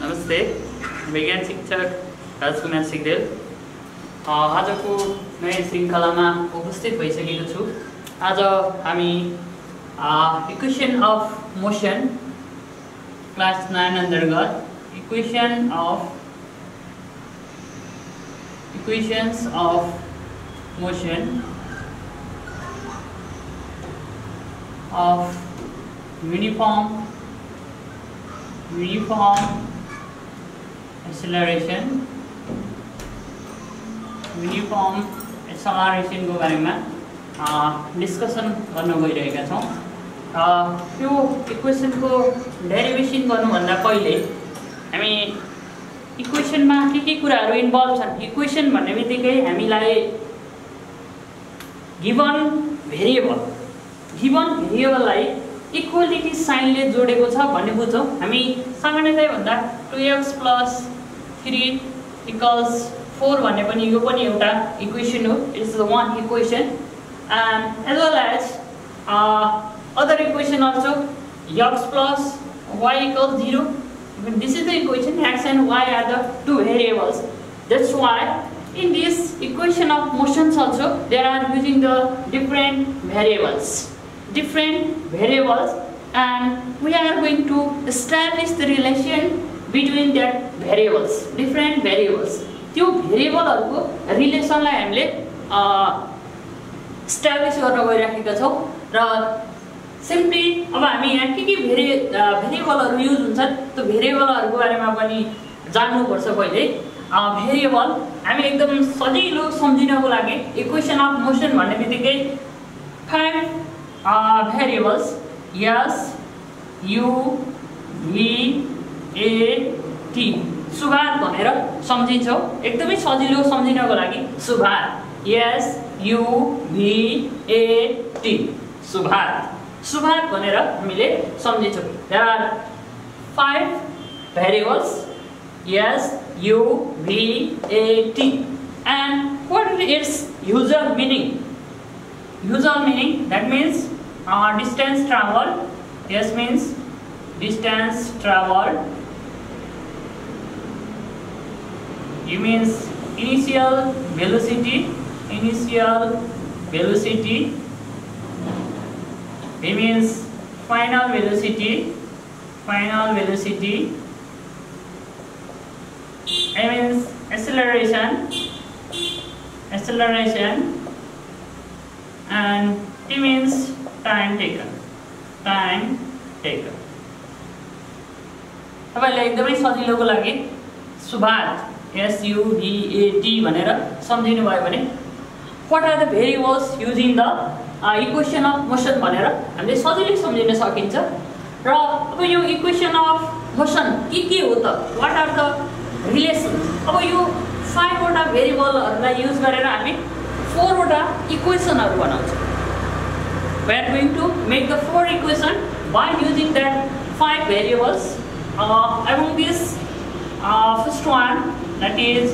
नमस्ते, विज्ञान शिक्षक राजकुमार सिग्देल आजको नयाँ श्रृङ्खलामा उपस्थित भइसकेको छु। आज हामी इक्वेसन अफ मोसन क्लास 9 अन्तर्गत equations of motion of uniform acceleration को बारेमा डिस्कसन गर्न गइरहेका छौं। त्यो इक्वेसनको डेरिभेसन गर्नुभन्दा पहिले हामी इक्वेसनमा के कुराहरू इन्भल्भ छन्। इक्वेसन भन्ने बित्तिकै हामीलाई गिवन भेरिएबललाई इक्वालिटी साइनले जोडेको छ भन्ने बुझ्छौं। हामी सामान्यतया भन्दा 2x + 3 = 4 भन्ने पनि यो पनि एउटा इक्वेसन हो। It is one equation and as well as other equation also x + y = 0. This is the equation. X and y are the two variables. That's why in this equation of motions also they are using the different variables and we are going to establish the relation between that different variables. त्यो भेरिएबलहरुको रिलेसनलाई हामीले establish गर्न गइराखेका छौं र simply अब हामी यहाँ के भेरिएबलहरु use हुन्छन् त्यो भेरिएबलहरुको बारेमा पनि जान्नु पर्छ। पहिले भेरिएबल हामी एकदम सजिलो सम्झिनको लागि इक्वेसन अफ मोसन भन्ने बित्तिकै 5 variables s u v a t सुभार भनेर सम्झिन्छौं। एकदमै सजिलो सम्झिनको लागि सुभार s u v a t सुभार भनेर हामीले सम्झिन्छौं। There are 5 variables s u v a t and what is its usual meaning? That means distance traveled. S means distance traveled. U means initial velocity. V means final velocity. A means acceleration and T means time taken. तपाईलाई एकदमै सजिलोको लागि सुभार S U V A T भनेर सम्झिनु भयो भने what are the variables using the equation of motion भनेर हामीले सजिलै सम्झिन सकिन्छ। र अब यो इक्वेसन अफ मोसन के हो त? what are the relations? अब यो 5 वटा भेरिएबलहरुलाई युज गरेर हामी 4 वटा इक्वेसनहरु बनाउँछौं। We are going to make the 4 equation by using that 5 variables. Among this first one, that is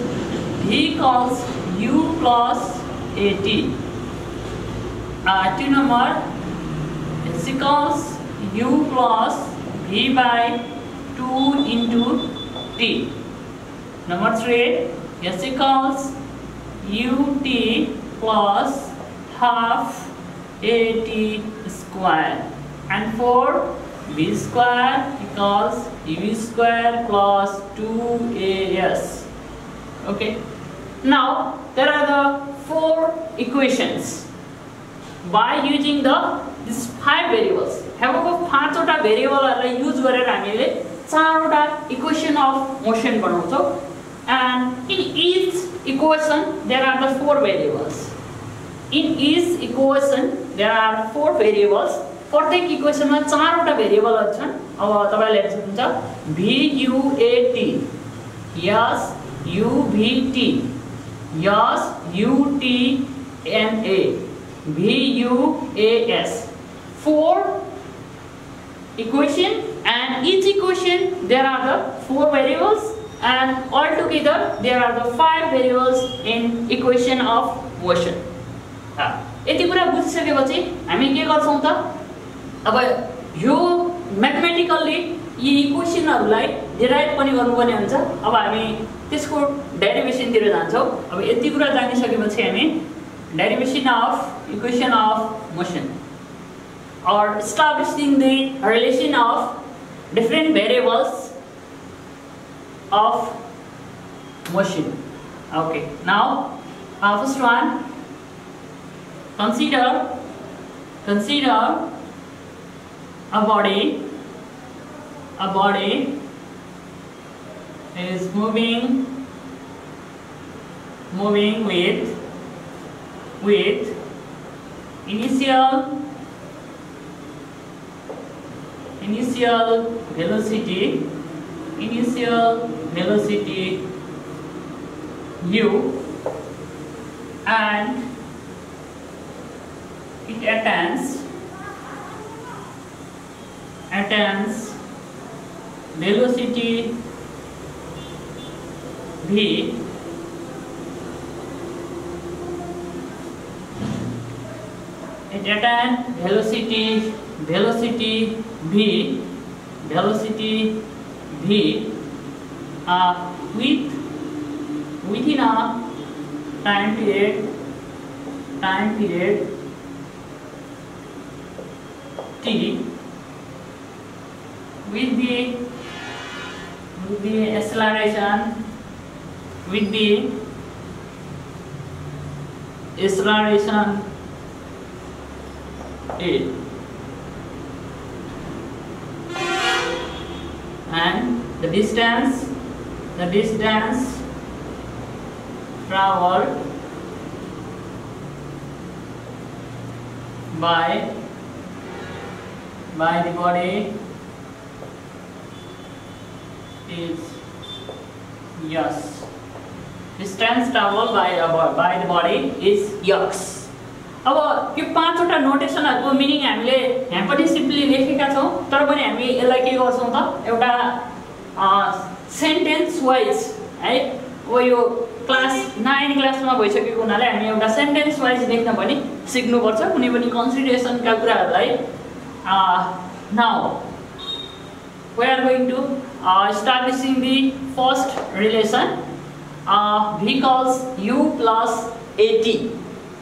v equals u plus at. 2 number is equals u plus v by 2 into t. Number 3 is equals ut plus half at square and 4 v square equals u square plus 2as. Okay, now there are the 4 equations by using these 5 variables. हेबको 5 वटा भेरिएबलहरुलाई use गरेर हामीले 4 वटा equation of motion बनाउँछौं and in each equation there are the 4 variables. In each equation there are 4 variables. प्रत्येक इक्वेसनमा 4 वटा भेरिएबलहरु छन्। अब तपाईले हेर्नुहुन्छ v u a t, s u v t, s u t n a, v u a s. 4 equation and each equation there are the 4 variables and altogether there are the 5 variables in equation of motion. यति कुरा बुझिसकेपछि हामी के गर्छौं त? अब यो mathematically यी इक्वेसनहरुलाई derive पनि गर्नुपर्ने हुन्छ। अब हामी त्यसको डेरिभेसनतिर जान्छौं। अब यति कुरा जानिसकेपछि हामी derivation of equation of motion or establishing the relation of different variables of motion. Okay, now first one, consider a body is moving with initial velocity u, and it attains velocity v. It attains velocity v within a time period t with the acceleration a, and the distance traveled by the body is yes. Distance traveled by the body is x. अब यो पाँचवटा नोटेसनहरुको meaning हामीले यहाँ पनि simply लेखेका छौं, तर पनि हामी यसलाई के गर्छौं त एउटा सेन्टेन्स वाइज है। अब यो क्लास 9 क्लासमा भइसकेको हुनाले हामी एउटा सेन्टेन्स वाइज लेख्न पनि सिक्नु पर्छ कुनै पनि कन्सिडरेसनका कुराहरुलाई। Now we are going to establishing the first relation, vehicles u plus at.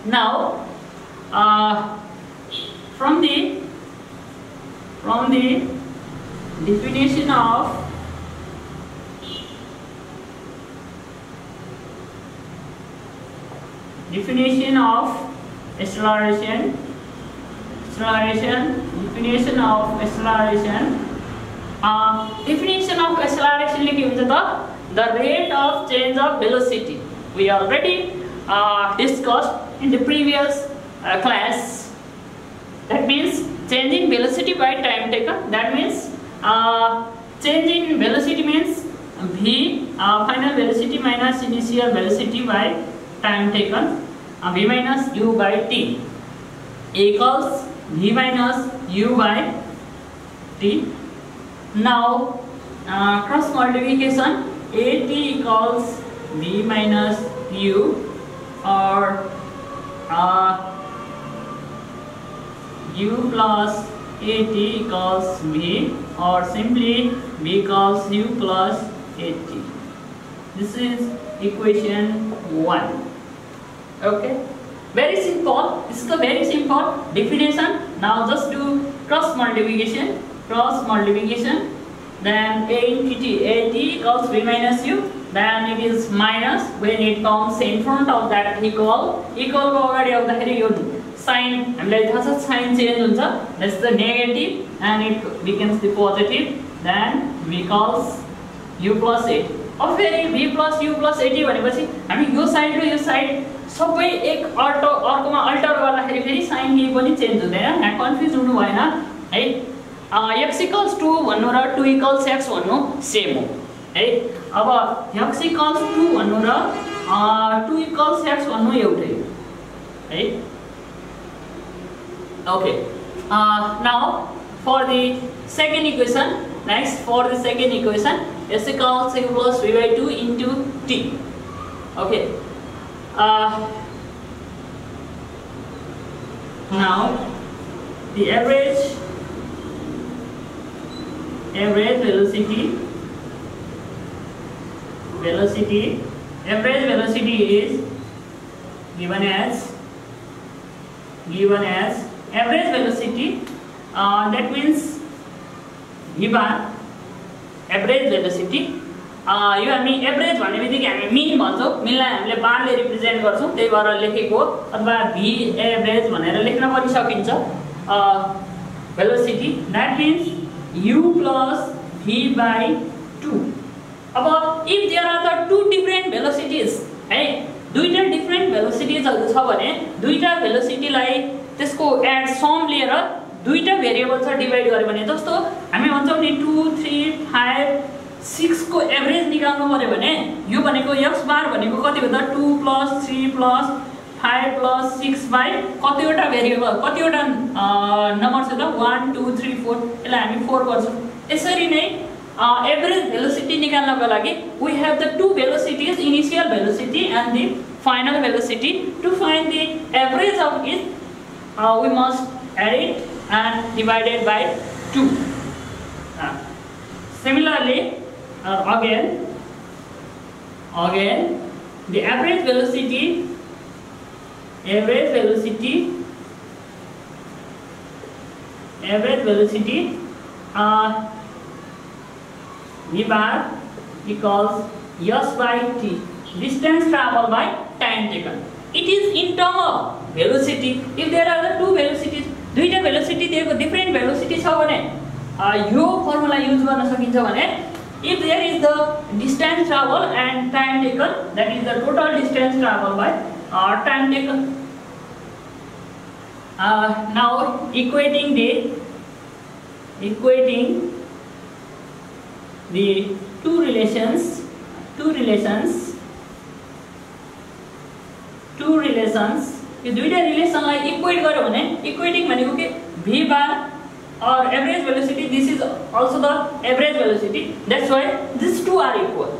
Now from the definition of acceleration, definition of acceleration ले के हुन्छ त the rate of change of velocity. We already discussed in the previous class. That means changing velocity by time taken. That means changing velocity means v final velocity minus initial velocity by time taken, v minus u by t equals v minus u by t. Now cross multiplication, at equals v minus u or u plus at equals v, or simply v equals u plus at. This is equation 1. Okay, very simple. This is the very simple definition. Now just do cross multiplication, then a into t, at equals v minus u, then it is minus when it comes in front of that equal को अगाडि आउँदाखेरि यो sign हामीलाई थाहा छ sign change हुन्छ, that's the negative and it becomes the positive, then v equals u plus a. अब फेरि v plus u plus at भनेपछि हामी यो साइड र यो साइड सबै एक अर्कोमा अल्टर गर्दाखेरि फेरि साइन केही पनि चेन्ज हुँदैन, यहाँ कन्फ्युज हुनु भएन है। x equals 2 भन्नु र 2 equals x भन्नु सेम हो है। अब x equals 2 भन्नु र 2 equals x भन्नु एउटै हो है। Okay, now for the second equation, next for the second equation, s equals u plus v by 2 into t. Okay, now the average average velocity is given as average velocity, that means v bar average velocity, यो हामी average भन्ने बित्तिकै हामी mean भन्छौँ, मिनलाई हामीले बारले represent गर्छौँ, त्यही भएर लेखेको अथवा v एभरेज भनेर लेख्न पनि सकिन्छ। Velocity that means u plus v by 2। अब if there are the two different velocities है, दुईटा डिफरेंट भेलोसिटीजहरु छ भने दुईटा भेलोसिटीलाई त्यसको एड सम लिएर दुईटा भेरिएबल्समा डिवाइड गर्यो भने, जस्तो हामी भन्छौँ नि 2 3 5 6 को एभरेज निकाल्नु पर्यो भने यो भनेको x बार भनेको कति भन्दा 2 plus 3 plus 5 plus 6 by कतिवटा भेरिएबल कतिवटा नम्बर छ त 1 2 3 4, यसलाई हामी 4 गर्छौं। यसरी नै एभरेज भेलोसिटी निकाल्नको लागि we have the two velocities, initial velocity and the final velocity. To find the average of it, we must add it and divide it by 2. Similarly, again the average velocity v bar equals s by t, distance traveled by time taken. It is in term of velocity. If there are the two velocities, दुईटा velocity दिएको different velocity छ भने यो formula use गर्न सकिन्छ भने if there is the distance travel and time taken, that is the total distance traveled by time taken. Now equating the two relations यो दुईटा रिलेसनलाई इक्वेट गर्यो भने, इक्वेटिङ भनेको के v bar or average velocity, this is also the average velocity, that's why these two are equal.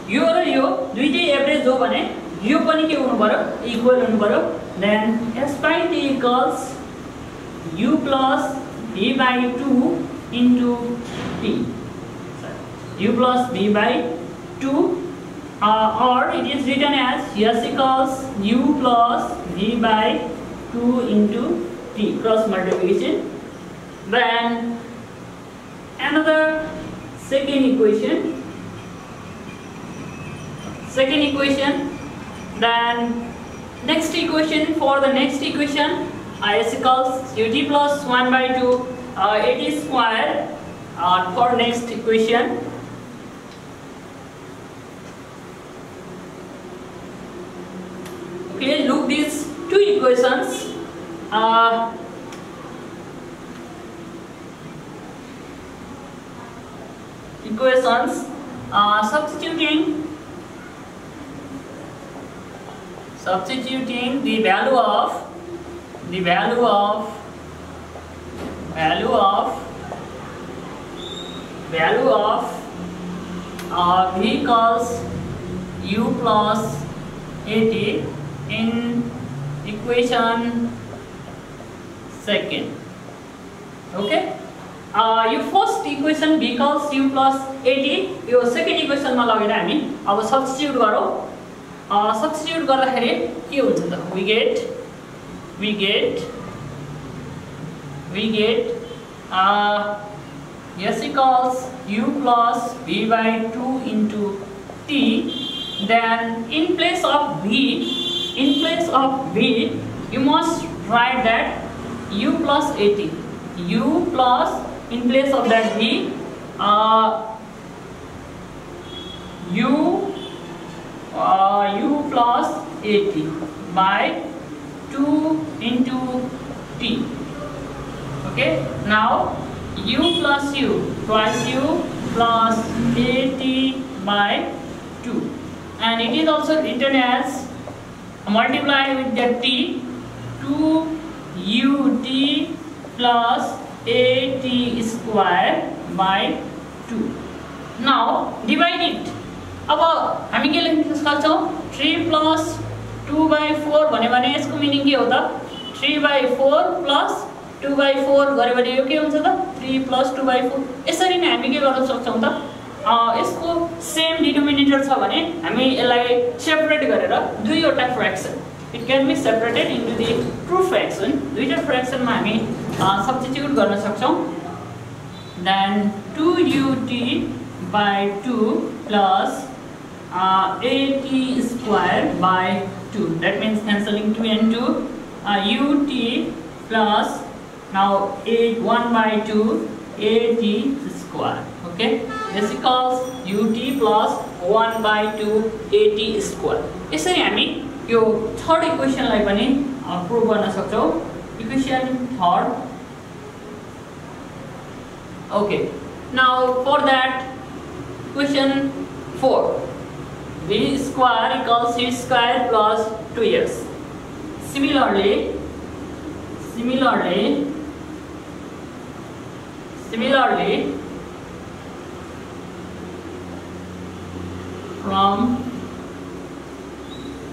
यो र यो दुईटै एभरेज हो भने यो पनि के हुनु पर्यो, इक्वल हुनु पर्यो। then s by t equals u plus v by 2 into t, u plus v by 2, or it is written as s equals u plus v by 2 into t, cross multiplication. Then another second equation, then next equation, for the next equation s equals ut plus 1 by 2 at square, for next equation. Okay, look these two equations. Substituting the value of v equals u plus at in equation second. Okay, यो first equation v equals u plus at यो second इक्वेसनमा लगेर हामी अब substitute गरौँ। Substitute गर्दाखेरि के हुन्छ त, we get s equals u plus v by 2 into t. Then in place of v you must write that u plus at, u plus in place of that v u plus at by 2 into t. Okay, now u plus u twice u plus at by 2, and it is also written as multiply with that t, 2ut plus at square by 2. Now divide it. अब हामी के लेख्न सक्छौं, 3 plus 2 by 4 भन्यो भने यसको meaning के हो त, 3 by 4 plus 2/4 गरे भने यो के हुन्छ त 3 + 2/4। यसरी नै हामी के गर्न सक्छौं त यसको सेम डिनोमिनेटर छ भने हामी यसलाई सेपरेट गरेर दुईवटा fraction it can be separated into the two fraction. दुईटा फ्र्याक्सनमा हामी सब्स्टिट्युट गर्न सक्छौं। Then 2ut/2 plus at²/2 that means cancelling 2 and 2 ut plus now 1/2 at²। okay, this equals ut plus 1/2 at²। यसरी हामी यो थर्ड इक्वेसनलाई पनि प्रुभ गर्न सक्छौं। Equation third. okay, now for that equation 4 v square equals c square plus 2s। Similarly from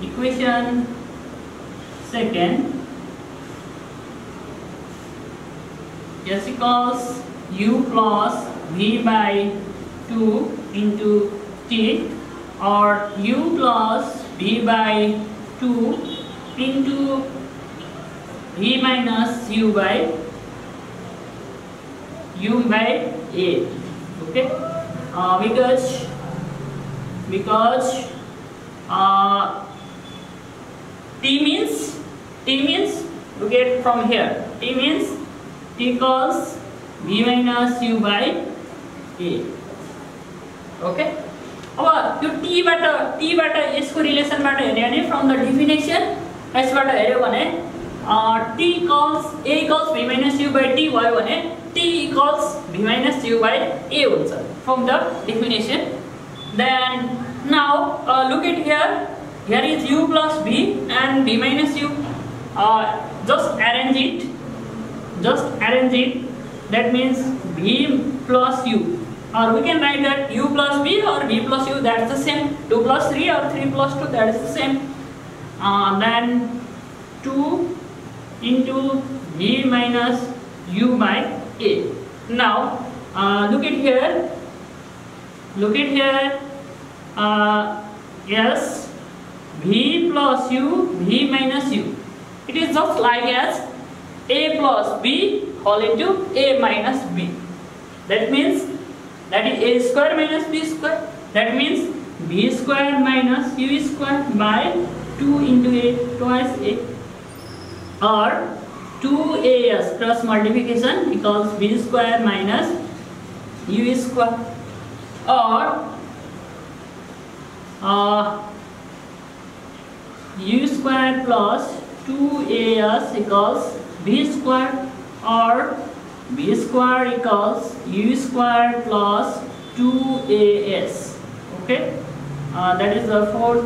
equation second s equals u plus v/2 into t or u plus v/2 into v minus u/a। okay, because t means look at from here, t means t equals v minus u/a। okay, अब यो t बाट यसको रिलेसनबाट हेर्ने भने from the definition यसबाट हेर्यो भने t equals a equals v minus u/t भयो भने t equals v minus u/a हुन्छ from the definition। then now look at here is u plus v and v minus u। just arrange it, that means v plus u, or we can write that u plus v or v plus u, that's the same। 2 plus 3 or 3 plus 2, that is the same। then 2 into v minus u/a। now look at here yes, v plus u, v minus u, it is just like as a plus b whole into a minus b, that means that is a square minus b square, that means b square minus u square by 2 into a twice a, or 2as cross multiplication equals b square minus u square, or u square plus 2as equals b square, or b square equals u square plus 2as। okay, that is the fourth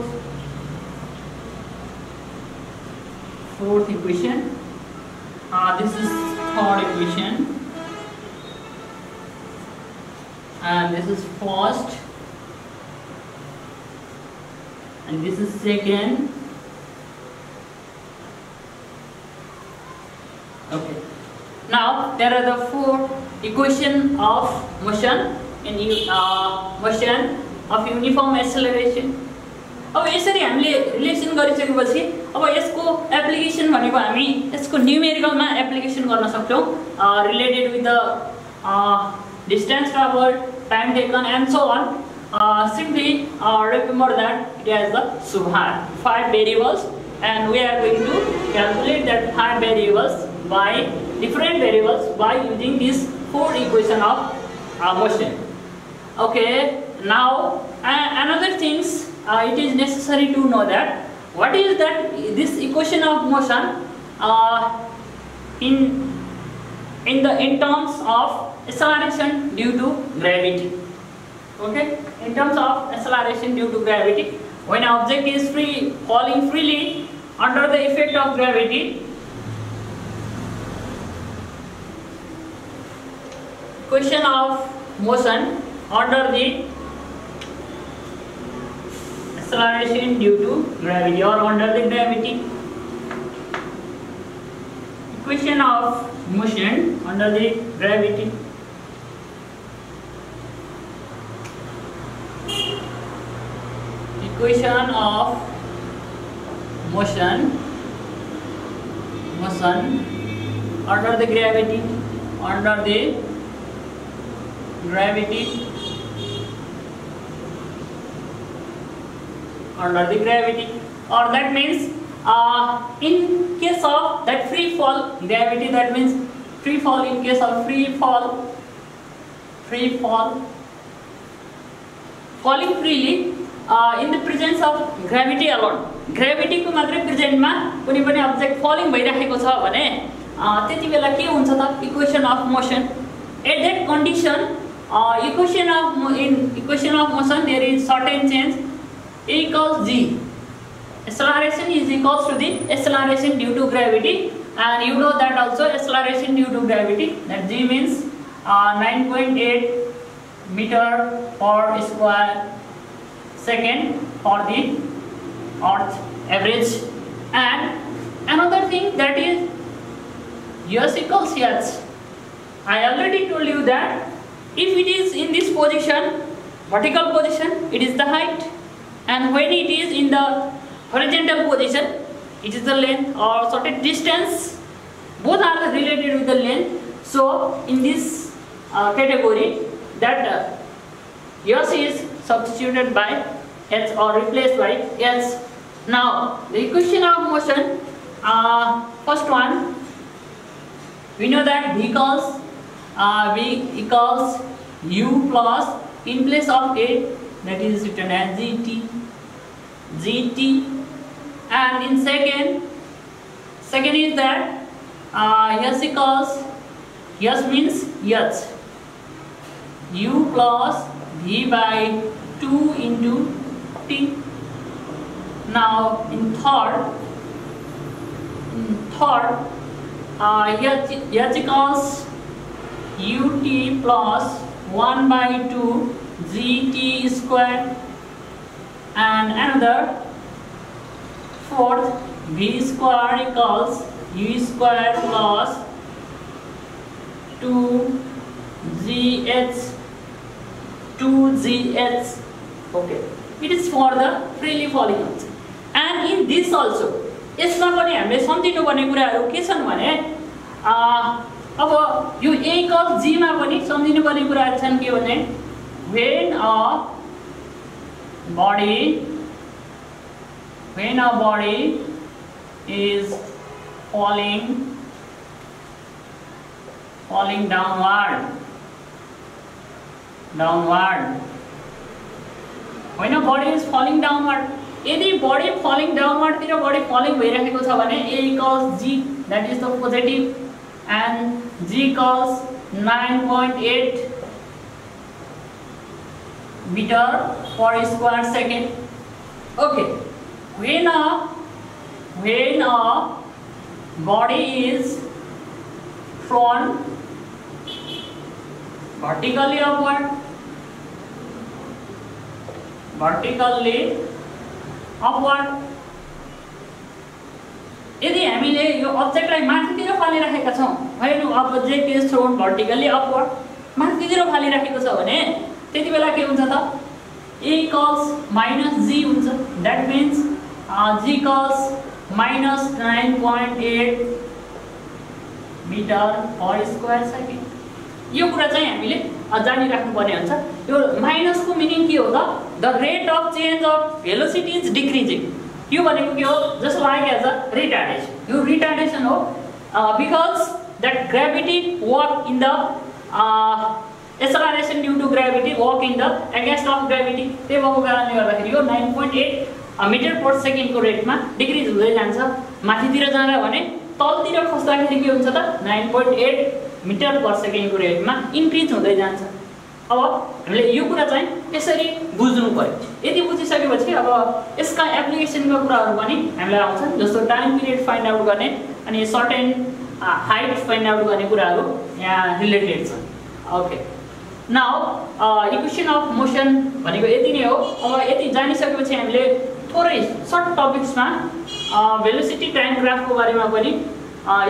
equation। this is third equation and this is first and this is second। okay, now there are the four equation of motion in motion of uniform acceleration। अब यसरी हामीले relation गरिसकेपछि अब यसको application भनेको हामी यसको न्यूमेरिकलमा application गर्न सक्छौं related with the distance travelled, time taken and so on. simply remember that it has the 5 variables and we are going to calculate that 5 variables by different variables by using these 4 equation of motion। okay, now another things it is necessary to know that what is that this equation of motion in terms of acceleration due to gravity। okay, in terms of acceleration due to gravity, when an object is falling freely under the effect of gravity, equation of motion under the acceleration due to gravity or under the gravity, equation of motion under the gravity. Equation of motion under the gravity, or that means in case of that free fall gravity, that means free fall, in case of free fall falling freely in the presence of gravity alone, gravity को मात्रै present मा कुनै पनि object falling भइराखेको छ भने त्यति बेला के हुन्छ त equation of motion at that condition equation of motion there is certain change A equals g, acceleration is equals to the acceleration due to gravity, and you know that also acceleration due to gravity, that g means 9.8 meter per square second for the earth average. And another thing, that is s equals h. I already told you that if it is in this position, vertical position, it is the height, and when it is in the horizontal position, it is the length or certain distance. Both are related with the length. So in this category, that s is substituted by h or replaced by h. Now the equation of motion, first one, we know that v equals u plus, in place of a, that is written as gt, and in second is that s equals, s means h, u plus v by 2 into t. Now in third h equals ut plus 1 by 2 gt square, and another fourth v square equals u square plus 2gh. Okay, it is for the freely falling object. And in this also, यसमा पनि हामीले सम्झिनु पर्ने कुराहरू के छन् भने अब यो a equals g मा पनि सम्झिनु पर्ने कुराहरू छन् के भने when a body is falling downward, when a body is falling downward, यदि body falling downward तिर body falling भइरहेको छ भने a equals g, that is the positive, and g equals 9.8 meter per square second. Okay, when a body is thrown vertically upward, यदि हामीले यो अब्जेक्टलाई माथितिर फालिराखेका छौं, when object is thrown vertically upward, माथितिर फालिराखेको छ भने त्यति बेला के हुन्छ त a equals minus g हुन्छ. That means g equals minus 9.8 meter per square second. यो कुरा चाहिँ हामीले जानिराख्नु पर्ने हुन्छ. यो माइनस को मिनिङ के हो त? The rate of change of velocity is decreasing. यो भनेको के हो? Just like as a retardation. यो रिटार्डेसन हो because that gravity work in the acceleration due to gravity work in the against of gravity. त्यही भएको कारणले गर्दाखेरि यो 9.8 मिटर पर सेकेन्ड को रेटमा डिक्रिज हुँदै जान्छ. माथितिर जाँदा भने तलतिर खस्दाखेरि के हुन्छ त 9.8 मिटर पर सेकेन्ड को रेटमा इन्क्रिज हुँदै जान्छ. अब हामीले यो कुरा चाहिँ यसरी बुझ्नु पर्यो. यदि बुझिसकेपछि अब यसका एप्लिकेसनका कुराहरू पनि हामीलाई आउँछन्, जस्तो टाइम पिरियड फाइन्ड आउट गर्ने अनि सर्टेन हाइट फाइन्ड आउट गर्ने कुराहरू यहाँ रिलेटेड छन्. Okay, now equation of motion भनेको यति नै हो. अब यति जानिसकेपछि हामीले थोरै सर्ट टपिक्समा भेलोसिटी टाइम ग्राफको बारेमा पनि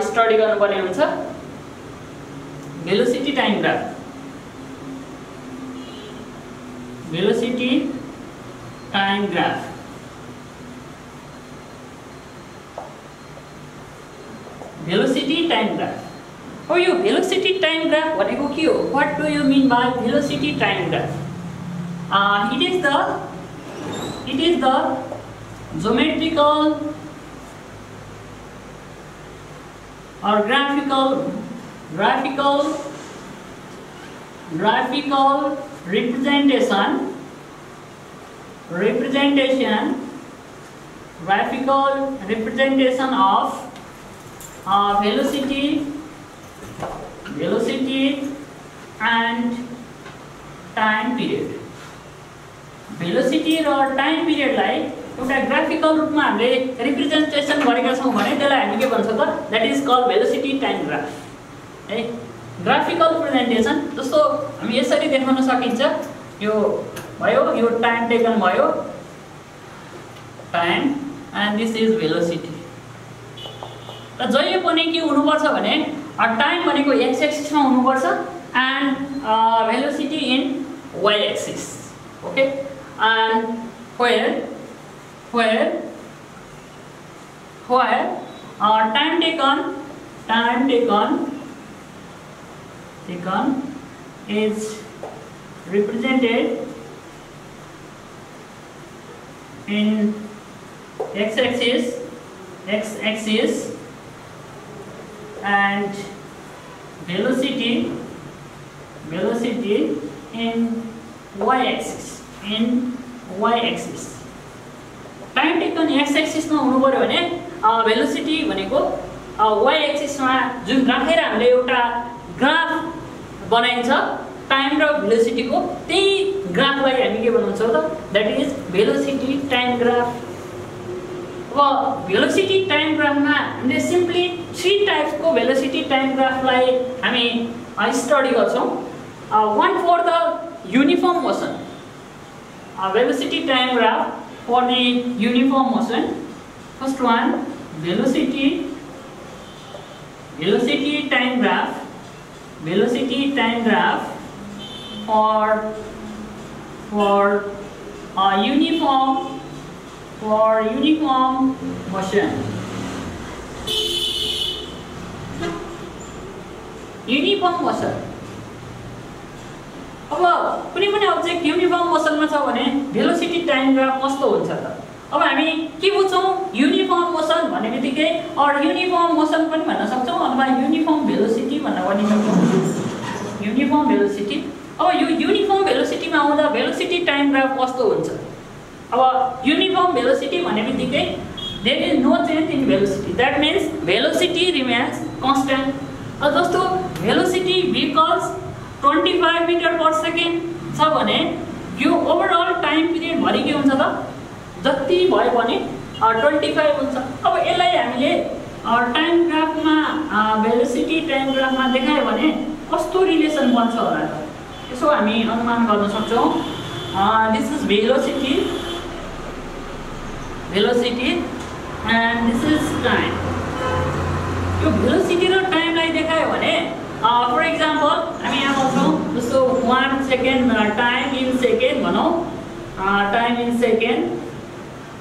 स्टडी गर्नुपर्ने हुन्छ. velocity time graph. Velocity time graph. Velocity time graph. Oh, you velocity time graph. What do you mean by velocity time graph? It is the geometrical or graphical representation of velocity and time period. Velocity र time period लाई एउटा graphical रूपमा हामीले representation गरेका छौं भने त्यसलाई हामी के भन्छ त, that is called velocity time graph है। ग्राफिकल रिप्रेजेन्टेसन जस्तो हामी यसरी देखाउन सकिन्छ, यो भयो, यो टाइम टेकन भयो, time and this is velocity. र जहिले पनि के हुनुपर्छ भने टाइम भनेको x एक्सिसमा हुनुपर्छ and velocity in y axis, okay. and where time taken is represented in x axis and velocity in y axis. Time taken x axis मा हुनु पर्यो भने भेलोसिटी भनेको y एक्सिस मा जुन राखेर हामीले एउटा ग्राफ बनाइन्छ टाइम र भेलोसिटी को, त्यही ग्राफलाई हामी के भन्छौं त, that is velocity time graph. अब भेलोसिटी टाइम ग्राफमा हामीले सिम्पली 3 टाइप्स को भेलोसिटी टाइम ग्राफलाई हामी स्टडी गर्छौं। one for the uniform motion, velocity time graph for the uniform motion. First one, velocity time graph for uniform motion. Uniform motion. अब कुनै पनि object uniform मोसनमा छ भने velocity time graph कस्तो हुन्छ त? अब हामी के बुझ्छौं, युनिफर्म मोसन भनेबित्तिकै और युनिफर्म मोसन पनि भन्न सक्छौं अथवा युनिफर्म भेलोसिटी भन्न पनि सक्छौं। युनिफर्म भेलोसिटी, अब यो युनिफर्म भेलोसिटीमा आउँदा भेलोसिटी टाइम ग्राफ कस्तो हुन्छ? अब युनिफर्म भेलोसिटी भनेबित्तिकै there is no change in velocity, that means velocity remains constant. अब जस्तो velocity vehicles 25 metre per second छ भने यो ओभरअल टाइम पिरियड भरि के हुन्छ त, जति भयो भने 25 हुन्छ। अब यसलाई हामीले टाइम ग्राफमा भेलोसिटी टाइम ग्राफमा देखायो भने कस्तो रिलेसन बन्छ होला त, यसो हामी अनुमान गर्न सक्छौं। This is velocity and this is time. यो भेलोसिटी र टाइमलाई देखायो भने फर एक्जाम्पल हामी यहाँ भन्छौं जस्तो 1 सेकेन्ड टाइम इन सेकेन्ड भनौं, time in second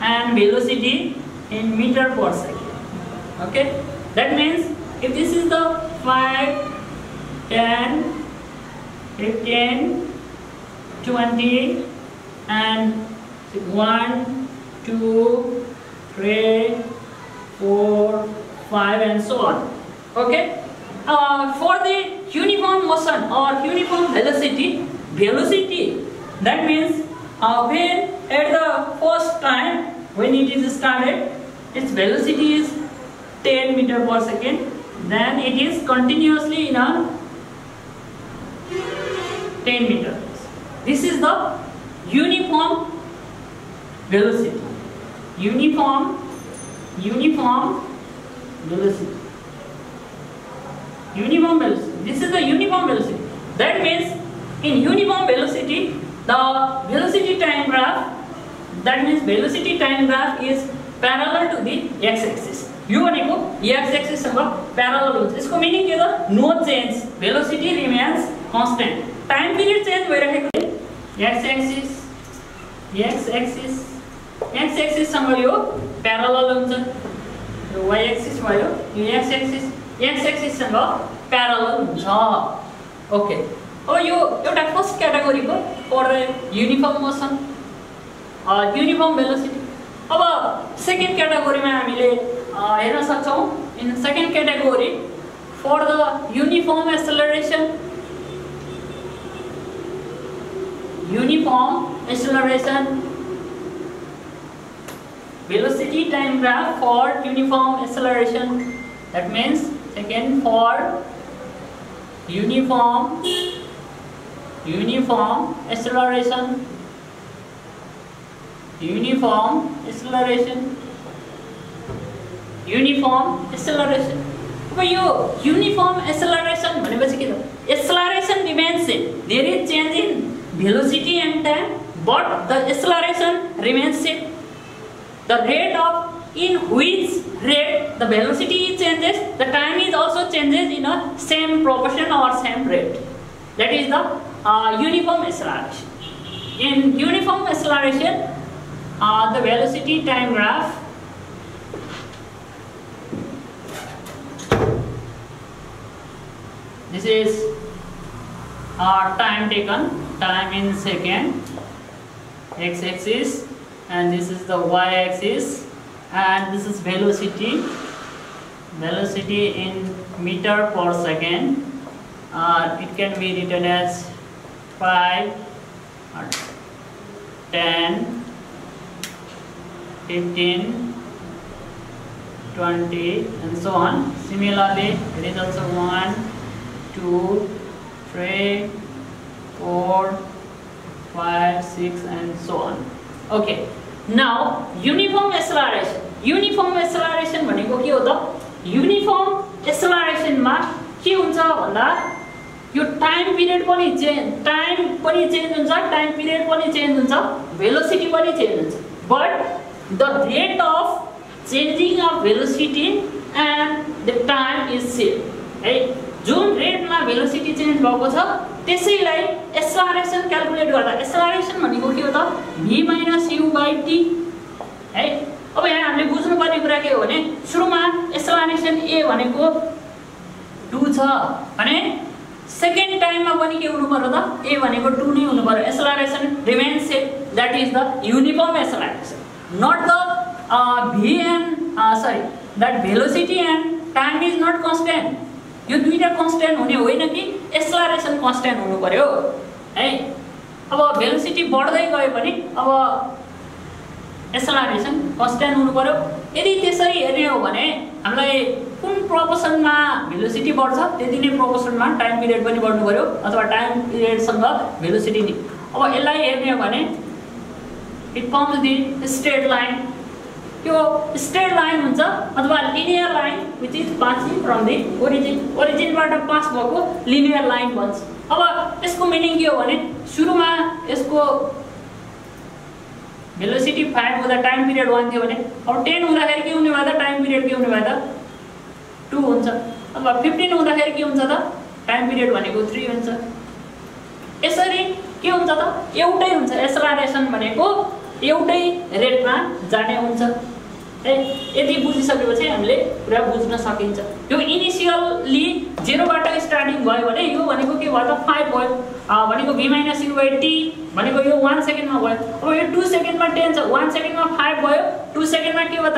and velocity in metre per second, okay. That means if this is the 5 10 15 20 and 1 2 3 4 5 and so on, okay. For the uniform motion or uniform velocity, that means when at the first time when it is started, its velocity is 10 meter per second, then it is continuously in a 10 meters. This is the uniform velocity. Uniform velocity. This is the uniform velocity. That means in uniform velocity, the velocity time graph, that means velocity time graph is parallel to the x-axis. यो भनेको x axis सँग parallel हुन्छ। यसको meaning के हो त? No change, velocity remains constant. Time period change भइरहेको x axis सँग यो प्यारलल हुन्छ। यो y एक्सिस भयो, यो x एक्सिस सँग प्यारलल हुन्छ। ओके, अब यो एउटा फर्स्ट क्याटेगोरीको for the uniform motion, uniform velocity. अब सेकेन्ड क्याटेगोरीमा हामीले हेर्न सक्छौं। In second category for the uniform acceleration, velocity time graph for uniform acceleration. That means second for uniform acceleration. अब यो uniform acceleration भनेपछि के त? Acceleration remains same. There is change in velocity and time, but the acceleration remains same. The rate in which rate the velocity changes, the time is also changes in a same proportion or same rate. That is the uniform acceleration. In uniform acceleration, the velocity time graph this is time taken, time in second, x-axis, and this is the y-axis, and this is velocity in meter per second. It can be written as 5, 10, 15, 20, and so on. Similarly, it is also 1, 2, 3, 4, 5, 6, and so on. Okay, now uniform acceleration भनेको के हो त? Uniform acceleration मा के हुन्छ भन्दा यो time period पनि चेन्ज हुन्छ, टाइम पिरियड पनि चेन्ज हुन्छ, भेलोसिटी पनि चेन्ज हुन्छ, but the rate of changing of velocity and the time is same. है, जुन रेटमा भेलोसिटी चेन्ज भएको छ त्यसैलाई एक्सेलरेसन क्याल्कुलेट गर्दा, एक्सेलरेसन भनेको के हो त? v - u/t। है, अब यहाँ हामीले बुझ्नुपर्ने कुरा के हो भने सुरुमा एक्सेलरेसन a भनेको 2 छ भने सेकेन्ड टाइममा पनि के हुनु पर्यो त? a भनेको 2 नै हुनु पर्यो। Acceleration remains same, that is the uniform acceleration, not the that velocity and time is not constant. यो दुईटा कन्स्ट्यान्ट हुने होइन कि एक्सेलरेसन कन्स्ट्यान्ट हुनु पर्यो। है, अब भेलोसिटी बढ्दै गयो भने अब एक्सेलरेसन कन्स्ट्यान्ट हुनु पर्यो। यदि त्यसरी हेर्ने हो भने हामीलाई कुन प्रोपोर्सनमा भेलोसिटी बढ्छ त्यति नै प्रोपोर्सनमा टाइम पिरियड पनि बढ्नु पर्यो, अथवा टाइम पिरियडसँग भेलोसिटी नि। अब यसलाई हेर्ने हो भने it forms the straight line. यो स्ट्रेट लाइन हुन्छ अथवा linear line which is passing from the ओरिजिनबाट पास भएको लिनियर लाइन भन्छ। अब यसको मिनिङ के हो भने सुरुमा यसको भेलोसिटी 5 हुँदा टाइम पिरियड 1 थियो भने अब 10 हुँदाखेरि के हुने भयो त? टाइम पिरियड के हुने भयो त? 2 हुन्छ। अथवा 15 हुँदाखेरि के हुन्छ त? टाइम पिरियड भनेको 3 हुन्छ। यसरी के हुन्छ त? एउटै हुन्छ, एक्सेलरेसन भनेको एउटै रेटमा जाने हुन्छ। यदि बुझिसकेपछि हामीले पुरा बुझ्न सकिन्छ। यो इनिशियली 0 बाट स्टार्टिङ भयो भने यो भनेको के भयो त? 5 भयो। भनेको v - u/t भनेको यो 1 सेकेन्डमा भयो। अब यो 2 सेकेन्डमा 10 छ, 1 सेकेन्डमा 5 भयो, 2 सेकेन्डमा के भयो त?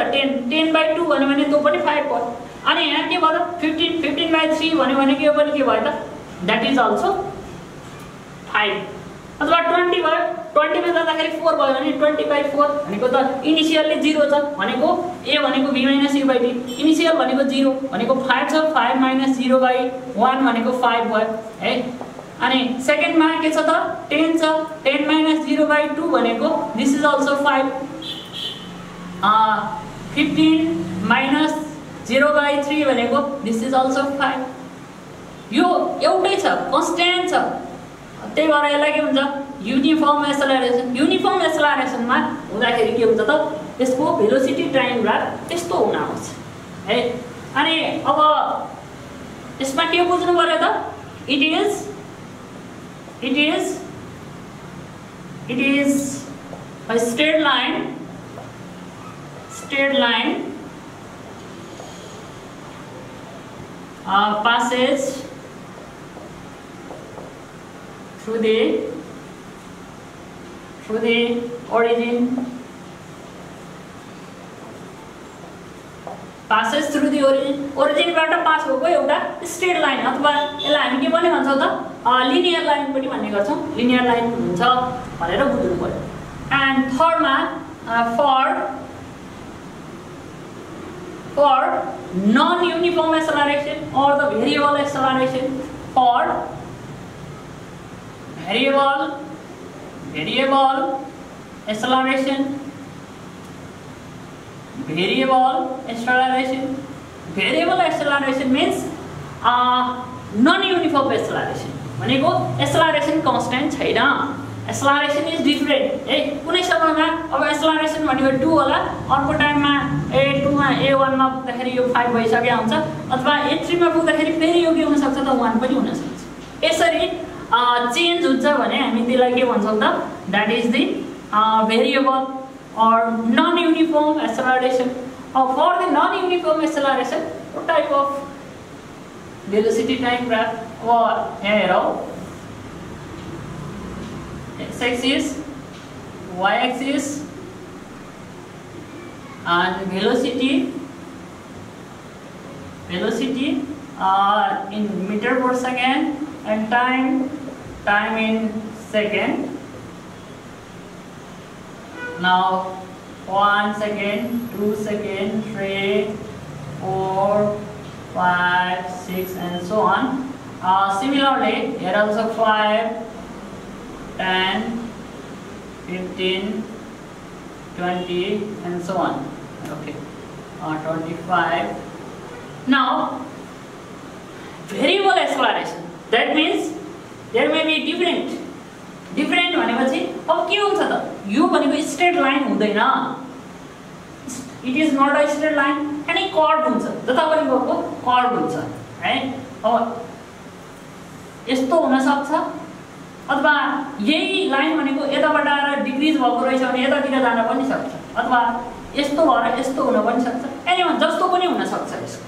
10/2 भन्यो भने त्यो पनि 5 भयो। अनि यहाँ के भयो त? 15/3 भन्यो भने के पनि के भयो त? That is also 5। अथवा 20 भयो, 20 मा जाँदाखेरि 4 भयो भने 20/4 भनेको त इनिशियली 0 छ भनेको a भनेको v - u/t, इनिशियल भनेको 0 भनेको 5 छ, 5 - 0/1 भनेको 5 भयो। है, अनि सेकेन्डमा के छ त? 10 छ, 10 - 0/2 भनेको दिस इज अल्सो 5। 15 - 0/3 भनेको दिस इज अल्सो 5। यो एउटै छ, कन्स्ट्यान्ट छ। त्यही भएर यसलाई के हुन्छ? Uniform acceleration. युनिफर्म एक्सेलरेसनमा हुँदाखेरि के हुन्छ त? यसको भेलोसिटी टाइम ग्राफ यस्तो हुन आउँछ। है। अनि अब यसमा के बुझ्नु पर्यो त, it is a straight line passes through the origin, passes through the origin बाट पास भएको एउटा स्ट्रेट लाइन, अथवा यसलाई हामी के पनि भन्छौँ त, लिनियर लाइन पनि भन्ने गर्छौँ, लिनियर लाइन हुन्छ भनेर बुझ्नु पर्यो। एन्ड थर्डमा for non-uniform acceleration or the variable acceleration, for variable acceleration means non-uniform acceleration भनेको acceleration constant छैन, acceleration is different। कुनै समयमा अब acceleration भनेको 2 होला, अर्को टाइममा A2 मा A1 मा पुग्दाखेरि यो 5 भइसक्यो हुन्छ, अथवा A3 मा पुग्दाखेरि फेरि यो के हुन सक्छ त 1 पनि हुन सक्छ। यसरी चेन्ज हुन्छ भने हामी त्यसलाई के भन्छौँ त, that is the variable or non-uniform acceleration। For the non-uniform acceleration, what type of velocity time graph or arrow, x-axis, y-axis, and velocity in meter per second, and time in second. Now 1 second, 2 second, 3, 4, 5, 6, and so on. Similarly, here also 5, 10, 15, 20, and so on. Okay, 25. Now, variable acceleration. That means there may be different भनेपछि अब के हुन्छ त, यो भनेको straight line हुँदैन, it is not a straight line, अनि curve हुन्छ, जतापनि गएको कर्व हुन्छ है। अब यस्तो हुन सक्छ, अथवा यही लाइन भनेको यताबाट आएर डिक्रिज भएको रहेछ भने यतातिर जान पनि सक्छ, अथवा यस्तो भएर यस्तो हुन पनि सक्छ, एनीवन जस्तो पनि हुन सक्छ यसको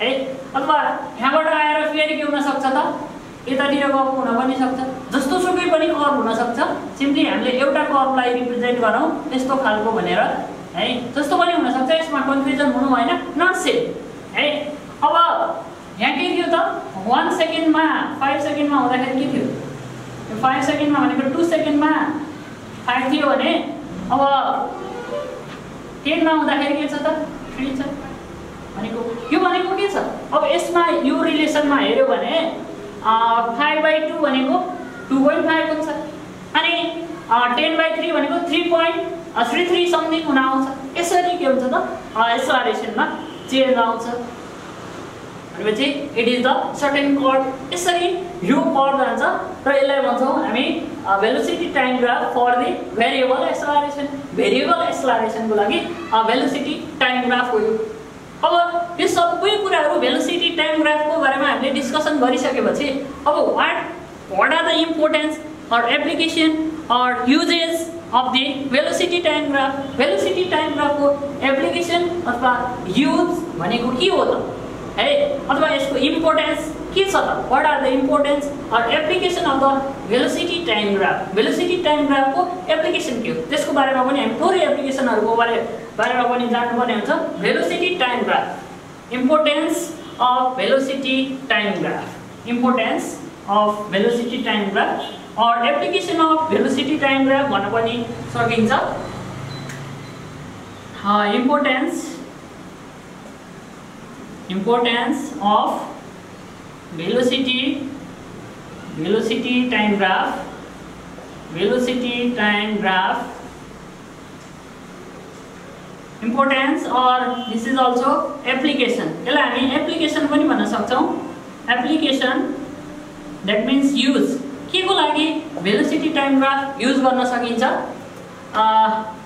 है। अथवा यहाँबाट आएर फेरि के हुन सक्छ त, यतातिर गएको हुन पनि सक्छ, जस्तो सुकै पनि कर्व हुन सक्छ। सिम्पली हामीले एउटा कर्वलाई रिप्रेजेन्ट गरौँ यस्तो खालको भनेर है, जस्तो पनि हुन सक्छ, यसमा कन्फ्युजन हुनु भएन, नट सेम है। अब यहाँ के थियो त, 1 सेकेन्डमा 5 सेकेन्डमा हुँदाखेरि के थियो, 5 सेकेन्डमा भनेको 2 सेकेन्डमा 5 थियो भने अब 10 मा हुँदाखेरि के छ त, 3 छ भनेको। यो भनेको के छ, अब यसमा यो रिलेसनमा हेर्यो भने 5/2 भनेको 2.5 हुन्छ, अनि 10/3 भनेको 3.33 समथिङ हुन आउँछ। यसरी के हुन्छ त, एक्सेलरेसनमा चेन्ज आउँछ भनेपछि it is the certain curve. यसरी यो कर्व जान्छ र यसलाई भन्छौँ हामी velocity time graph for the variable acceleration. Variable एक्सेलरेसनको लागि भेलोसिटी टाइम ग्राफ हो यो। अब यो सबै कुराहरू भेलोसिटी टाइम ग्राफको बारेमा हामीले डिस्कसन गरिसकेपछि अब what are the importance or application or uses of the velocity time graph. Velocity time ग्राफको एप्लिकेसन अथवा युज भनेको के हो त है, अथवा यसको इम्पोर्टेन्स के छ त, what are the importance or application of the velocity time graph. Velocity time ग्राफको एप्लिकेसन के हो त्यसको बारेमा पनि हामी थोरै एप्लिकेसनहरुको बारेमा पनि जान्नुपर्ने हुन्छ। Velocity time graph, importance of velocity time graph, importance of velocity time graph or application of velocity time graph भन्न पनि सकिन्छ। Importance of velocity time graph, importance or this is also application। यसलाई हामी एप्लिकेसन पनि भन्न सक्छौं। Application that means use, के को लागि velocity time graph यूज गर्न सकिन्छ।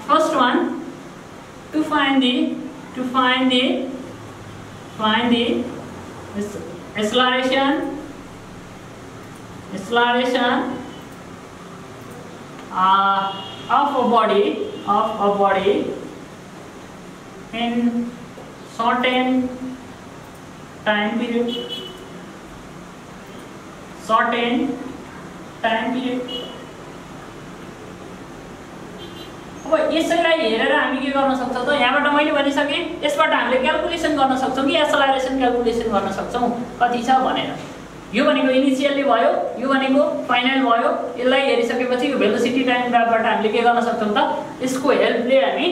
First one, to find the find the acceleration of a body in certain time period. अब यसैलाई हेरेर हामी के गर्न सक्छौं त यहाँबाट मैले भनिसके यसबाट हामीले क्याल्कुलेसन गर्न सक्छौं कि एक्सेलरेसन क्याल्कुलेसन गर्न सक्छौं कति छ भनेर यो भनेको इनिशियली भयो यो भनेको फाइनल भयो यसलाई हेरिसकेपछि यो भेलोसिटी टाइम ग्राफबाट हामीले के गर्न सक्छौं त यसको हेल्पले हामी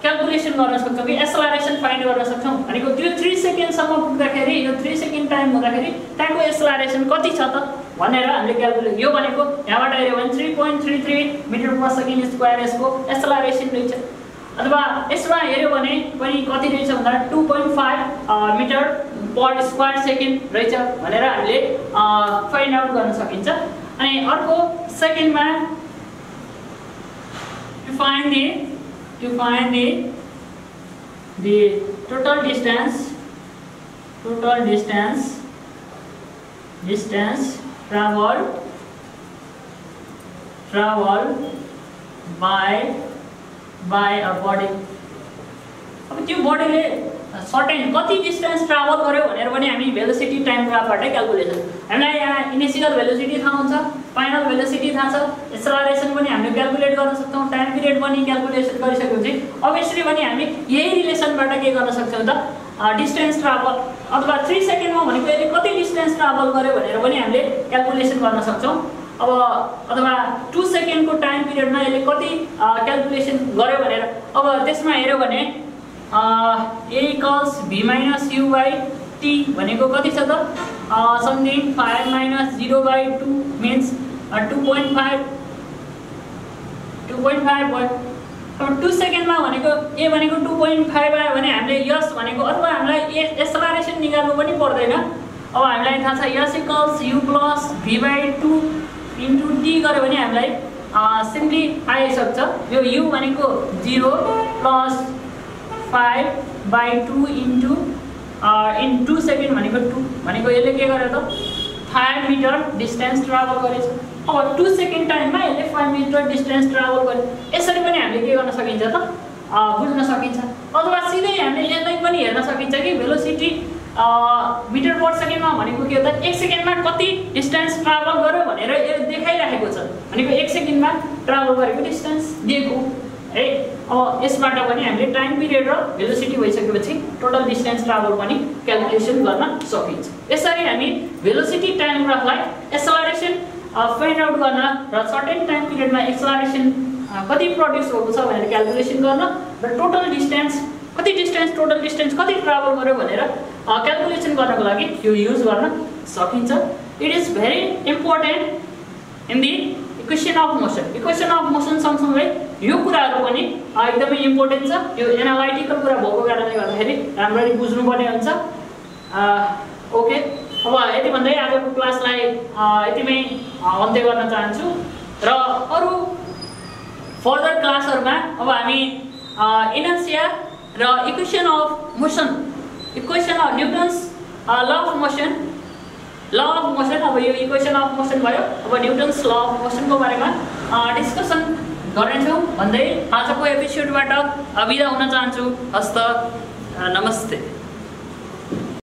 क्याल्कुलेसन गर्न सक्छौं कि एक्सेलरेसन फाइन्ड गर्न सक्छौं भनेको त्यो 3 सेकेन्ड सम्म पुग्दाखेरि यो 3 सेकेन्ड टाइम हुँदाखेरि त्यहाँको एक्सेलरेसन कति छ त भनेर हामीले क्याल्कुलेट यो भनेको यहाँबाट हेर्यो भने 3.33 मिटर पर सेकेन्ड स्क्वायर यसको एक्सेलरेसन रहेछ अथवा यसमा हेर्यो भने पनि कति रहेछ भन्दा 2.5 मिटर पर स्क्वायर सेकेन्ड रहेछ भनेर हामीले फाइन्ड आउट गर्न सकिन्छ अनि अर्को सेकेन्डमा to find the total distance traveled by a body अब त्यो बडीले सर्टेन कति डिस्टेन्स ट्राभल गर्यो भनेर पनि हामी भेलोसिटी टाइम ग्राफबाटै क्याल्कुलेसन हामीलाई यहाँ इनिशियल भेलोसिटी थाहा हुन्छ फाइनल भेलोसिटी थाहा छ एक्सेलरेसन पनि हामीले क्याल्कुलेट गर्न सक्छौं टाइम पिरियड पनि क्याल्कुलेसन गरिसकेपछि अभियसली पनि हामी यही रिलेसनबाट के गर्न सक्छौं त डिस्टेन्स ट्राभल अथवा 3 सेकेन्डमा भनेको यसले कति डिस्टेन्स ट्राभल गर्यो भनेर पनि हामीले क्याल्कुलेसन गर्न सक्छौं अब अथवा 2 सेकेन्डको टाइम पिरियडमा यसले कति क्याल्कुलेसन गर्यो भनेर अब त्यसमा हेर्यो भने a equals v minus u by t भनेको कति छ त something 5 minus 0 by 2 means 2.5 अब 2 सेकेन्डमा भनेको a भनेको 2.5 आयो भने हामीले यस भनेको अथवा हामीलाई एक्सेलरेसन निकाल्नु पनि पर्दैन अब हामीलाई थाहा छ s equals u plus v by 2 into t गर्यो भने हामीलाई सिम्पली आइसक्छ यो u भनेको 0 plus 5 by 2 into in 2 second भनेको 2 भनेको यसले के गर्यो त 5 मिटर डिस्टेन्स ट्राभल गरेछ अब 2 सेकेन्ड टाइममा यसले 5 मिटर डिस्टेन्स ट्राभल गर्यो यसरी पनि हामीले के गर्न सकिन्छ त बुझ्न सकिन्छ अथवा सिधै हामीले यसलाई पनि हेर्न सकिन्छ कि भेलोसिटी मिटर पर सेकेन्डमा भनेको के हो त 1 सेकेन्डमा कति डिस्टेन्स ट्राभल गर्यो भनेर यो देखाइराखेको छ भनेको 1 सेकेन्डमा ट्राभल गरेको डिस्टेन्स दिएको है अब यसबाट पनि हामीले टाइम पिरियड र भेलोसिटी भइसकेपछि टोटल डिस्टेन्स ट्राभल पनि क्याल्कुलेसन गर्न सकिन्छ यसरी हामी भेलोसिटी टाइम ग्राफलाई एक्सेलरेसन फाइन्ड आउट गर्न र सर्टेन टाइम पिरियडमा एक्सेलरेसन कति प्रोड्युस भएको छ भनेर क्याल्कुलेसन गर्न र टोटल डिस्टेन्स टोटल डिस्टेन्स कति ट्राभल गर्यो भनेर क्याल्कुलेसन गर्नको लागि यो युज गर्न सकिन्छ it is very important in the equation of motion सँगसँगै यो कुराहरु पनि एकदमै इम्पोर्टेन्ट छ यो एनालाइटिकल कुरा भएको कारणले गर्दाखेरि राम्ररी बुझ्नुपर्ने हुन्छ ओके अब यति भन्दै आजको क्लासलाई यतिमै अन्त्य गर्न चाहन्छु र अरु फर्दर क्लासहरुमा अब हामी इनर्शिया र equation of motion Newton's law of motion अब यो इक्वेसन अफ मोसन भयो अब न्यूटन्स ल अफ मोसनको बारेमा डिस्कसन गर्नेछौं भन्दै आजको एपिसोडबाट बिदा हुन चाहन्छु हस्त नमस्ते।